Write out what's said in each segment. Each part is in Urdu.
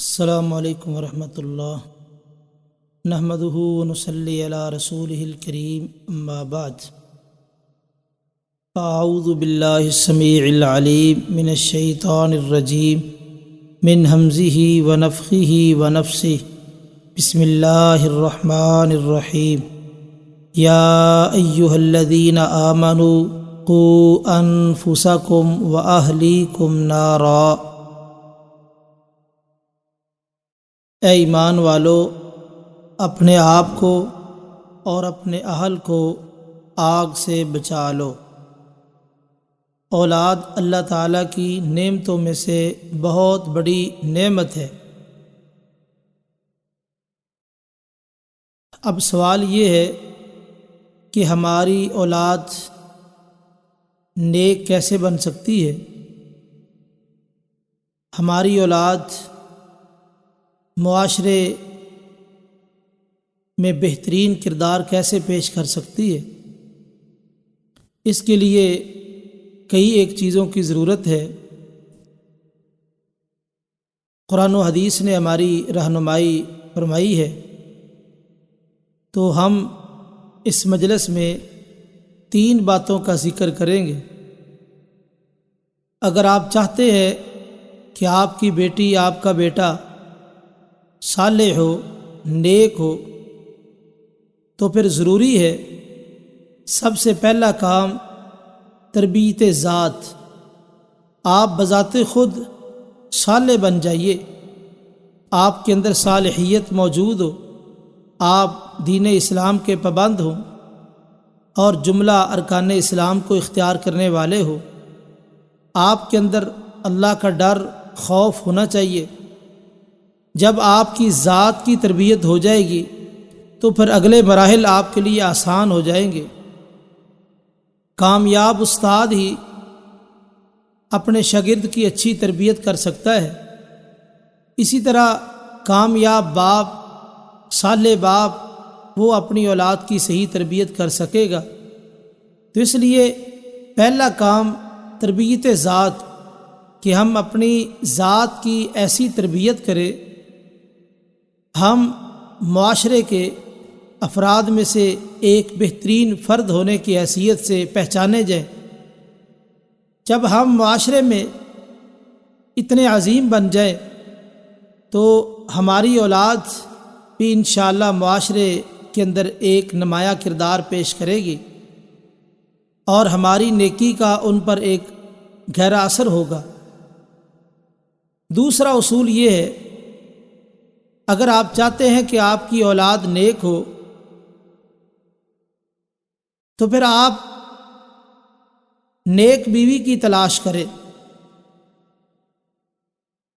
السلام علیکم ورحمۃ اللہ نحمدہ ونصلی علی رسولہ الکریم اما بعد اعوذ باللہ السمیع العلیم من الشیطان الرجیم من ھمزہ ونفخہ ونفثہ بسم اللہ الرحمن الرحیم یا ایہا الذین آمنوا قوا انفسکم واہلیکم نارا، اے ایمان والو، اپنے آپ کو اور اپنے اہل کو آگ سے بچا لو۔ اولاد اللہ تعالیٰ کی نعمتوں میں سے بہت بڑی نعمت ہے۔ اب سوال یہ ہے کہ ہماری اولاد نیک کیسے بن سکتی ہے؟ ہماری اولاد معاشرے میں بہترین کردار کیسے پیش کر سکتی ہے؟ اس کے لیے کئی ایک چیزوں کی ضرورت ہے۔ قرآن و حدیث نے ہماری رہنمائی فرمائی ہے، تو ہم اس مجلس میں 3 باتوں کا ذکر کریں گے۔ اگر آپ چاہتے ہیں کہ آپ کی بیٹی، آپ کا بیٹا صالح ہو، نیک ہو، تو پھر ضروری ہے سب سے پہلا کام تربیت ذات۔ آپ بذات خود صالح بن جائیے، آپ کے اندر صالحیت موجود ہو، آپ دین اسلام کے پابند ہوں اور جملہ ارکان اسلام کو اختیار کرنے والے ہو۔ آپ کے اندر اللہ کا ڈر، خوف ہونا چاہیے۔ جب آپ کی ذات کی تربیت ہو جائے گی تو پھر اگلے مراحل آپ کے لیے آسان ہو جائیں گے۔ کامیاب استاد ہی اپنے شاگرد کی اچھی تربیت کر سکتا ہے۔ اسی طرح کامیاب باپ، صالح باپ، وہ اپنی اولاد کی صحیح تربیت کر سکے گا۔ تو اس لیے پہلا کام تربیت ذات، کہ ہم اپنی ذات کی ایسی تربیت کریں ہم معاشرے کے افراد میں سے ایک بہترین فرد ہونے کی حیثیت سے پہچانے جائیں۔ جب ہم معاشرے میں اتنے عظیم بن جائیں تو ہماری اولاد بھی انشاءاللہ معاشرے کے اندر ایک نمایاں کردار پیش کرے گی اور ہماری نیکی کا ان پر ایک گہرا اثر ہوگا۔ دوسرا اصول یہ ہے، اگر آپ چاہتے ہیں کہ آپ کی اولاد نیک ہو تو پھر آپ نیک بیوی کی تلاش کریں۔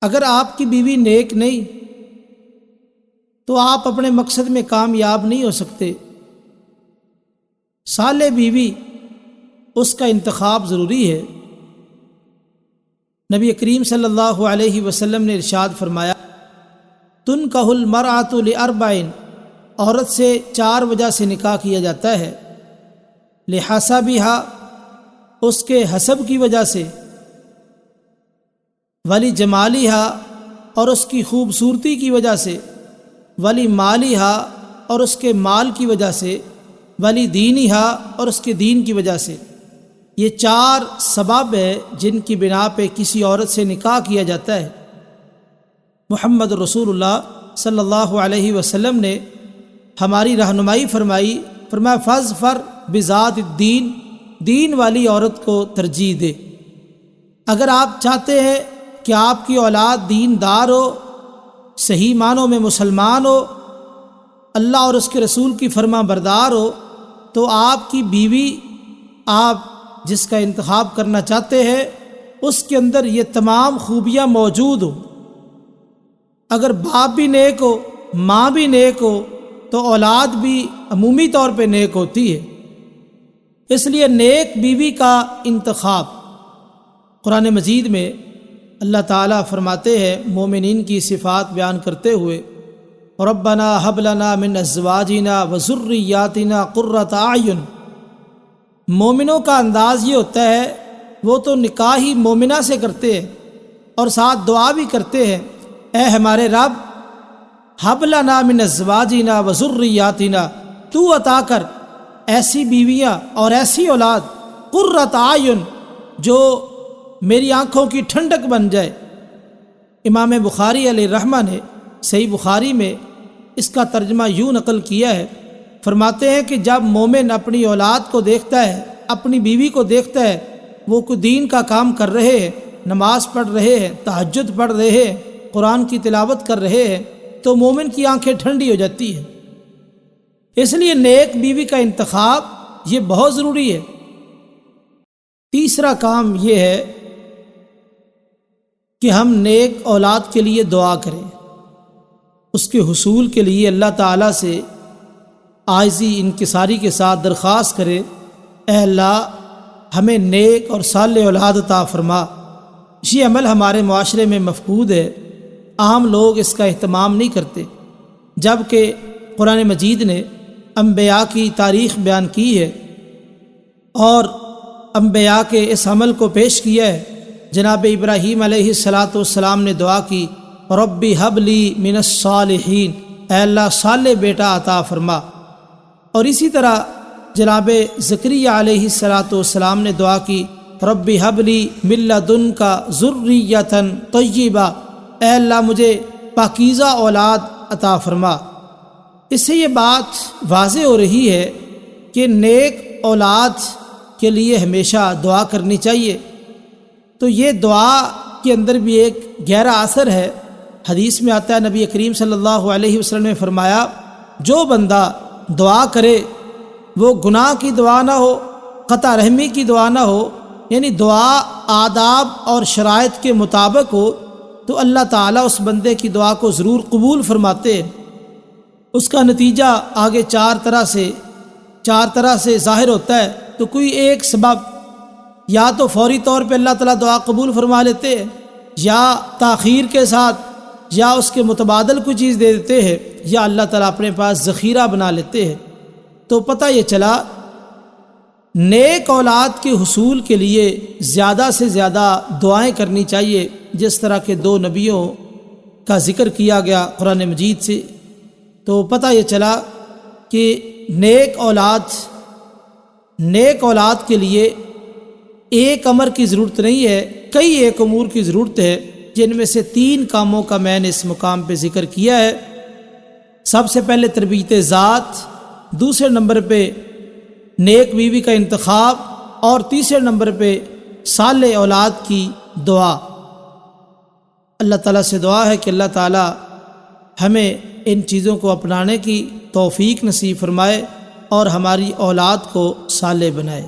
اگر آپ کی بیوی نیک نہیں تو آپ اپنے مقصد میں کامیاب نہیں ہو سکتے۔ صالح بیوی، اس کا انتخاب ضروری ہے۔ نبی کریم صلی اللہ علیہ وسلم نے ارشاد فرمایا، تنکح المرأۃ لاربع، عورت سے 4 وجہ سے نکاح کیا جاتا ہے۔ لحسبھا، اس کے حسب کی وجہ سے، ولجمالھا، اور اس کی خوبصورتی کی وجہ سے، ولمالھا، اور اس کے مال کی وجہ سے، ولدینھا، اور اس کے دین کی وجہ سے۔ یہ 4 سبب ہے جن کی بنا پہ کسی عورت سے نکاح کیا جاتا ہے۔ محمد رسول اللہ صلی اللہ علیہ وسلم نے ہماری رہنمائی فرمائی، فرمایا فاظفر بذات الدین، دین والی عورت کو ترجیح دے۔ اگر آپ چاہتے ہیں کہ آپ کی اولاد دیندار ہو، صحیح معنوں میں مسلمان ہو، اللہ اور اس کے رسول کی فرما بردار ہو، تو آپ کی بیوی، آپ جس کا انتخاب کرنا چاہتے ہیں، اس کے اندر یہ تمام خوبیاں موجود ہوں۔ اگر باپ بھی نیک ہو، ماں بھی نیک ہو، تو اولاد بھی عمومی طور پہ نیک ہوتی ہے۔ اس لیے نیک بیوی کا انتخاب، قرآن مجید میں اللہ تعالیٰ فرماتے ہیں مومنین کی صفات بیان کرتے ہوئے، ربنا ہب لنا من ازواجنا وذریاتنا قرۃ اعین۔ مومنوں کا انداز یہ ہوتا ہے، وہ تو نکاح ہی مومنہ سے کرتے ہیں اور ساتھ دعا بھی کرتے ہیں اے ہمارے رب، ہب لنا من ازواجنا و ذریاتنا، تو عطا کر ایسی بیویاں اور ایسی اولاد قرۃ اعین جو میری آنکھوں کی ٹھنڈک بن جائے۔ امام بخاری علیہ رحمہ نے صحیح بخاری میں اس کا ترجمہ یوں نقل کیا ہے، فرماتے ہیں کہ جب مومن اپنی اولاد کو دیکھتا ہے، اپنی بیوی کو دیکھتا ہے، وہ کوئی دین کا کام کر رہے ہیں، نماز پڑھ رہے ہیں، تہجد پڑھ رہے ہیں، قرآن کی تلاوت کر رہے ہیں، تو مومن کی آنکھیں ٹھنڈی ہو جاتی ہیں۔ اس لیے نیک بیوی کا انتخاب یہ بہت ضروری ہے۔ تیسرا کام یہ ہے کہ ہم نیک اولاد کے لیے دعا کریں، اس کے حصول کے لیے اللہ تعالیٰ سے عاجزی انکساری کے ساتھ درخواست کرے، اے اللہ ہمیں نیک اور صالح اولاد عطا فرما۔ یہ عمل ہمارے معاشرے میں مفقود ہے، عام لوگ اس کا اہتمام نہیں کرتے، جبکہ قرآن مجید نے انبیاء کی تاریخ بیان کی ہے اور انبیاء کے اس عمل کو پیش کیا ہے۔ جناب ابراہیم علیہ السلام نے دعا کی، ربی حب لی من الصالحین، اے اللہ صالح بیٹا عطا فرما۔ اور اسی طرح جناب زکریہ علیہ السلام نے دعا کی، ربی حب لی من لدنک ذریۃ طیبہ، اے اللہ مجھے پاکیزہ اولاد عطا فرما۔ اس سے یہ بات واضح ہو رہی ہے کہ نیک اولاد کے لیے ہمیشہ دعا کرنی چاہیے۔ تو یہ دعا کے اندر بھی ایک گہرا اثر ہے۔ حدیث میں آتا ہے، نبی کریم صلی اللہ علیہ وسلم نے فرمایا، جو بندہ دعا کرے وہ گناہ کی دعا نہ ہو، قطع رحمی کی دعا نہ ہو، یعنی دعا آداب اور شرائط کے مطابق ہو، تو اللہ تعالیٰ اس بندے کی دعا کو ضرور قبول فرماتے ہیں۔ اس کا نتیجہ آگے چار طرح سے ظاہر ہوتا ہے۔ تو کوئی ایک سبب، یا تو فوری طور پہ اللہ تعالیٰ دعا قبول فرما لیتے ہیں، یا تاخیر کے ساتھ، یا اس کے متبادل کوئی چیز دے دیتے ہیں، یا اللہ تعالیٰ اپنے پاس ذخیرہ بنا لیتے ہیں۔ تو پتہ یہ چلا نیک اولاد کے حصول کے لیے زیادہ سے زیادہ دعائیں کرنی چاہیے، جس طرح کے دو نبیوں کا ذکر کیا گیا قرآن مجید سے۔ تو پتہ یہ چلا کہ نیک اولاد کے لیے ایک امر کی ضرورت نہیں ہے، کئی ایک امور کی ضرورت ہے، جن میں سے 3 کاموں کا میں نے اس مقام پہ ذکر کیا ہے۔ سب سے پہلے تربیت ذات، دوسرے نمبر پہ نیک بیوی کا انتخاب، اور تیسرے نمبر پہ صالح اولاد کی دعا۔ اللہ تعالیٰ سے دعا ہے کہ اللہ تعالیٰ ہمیں ان چیزوں کو اپنانے کی توفیق نصیب فرمائے اور ہماری اولاد کو صالح بنائے۔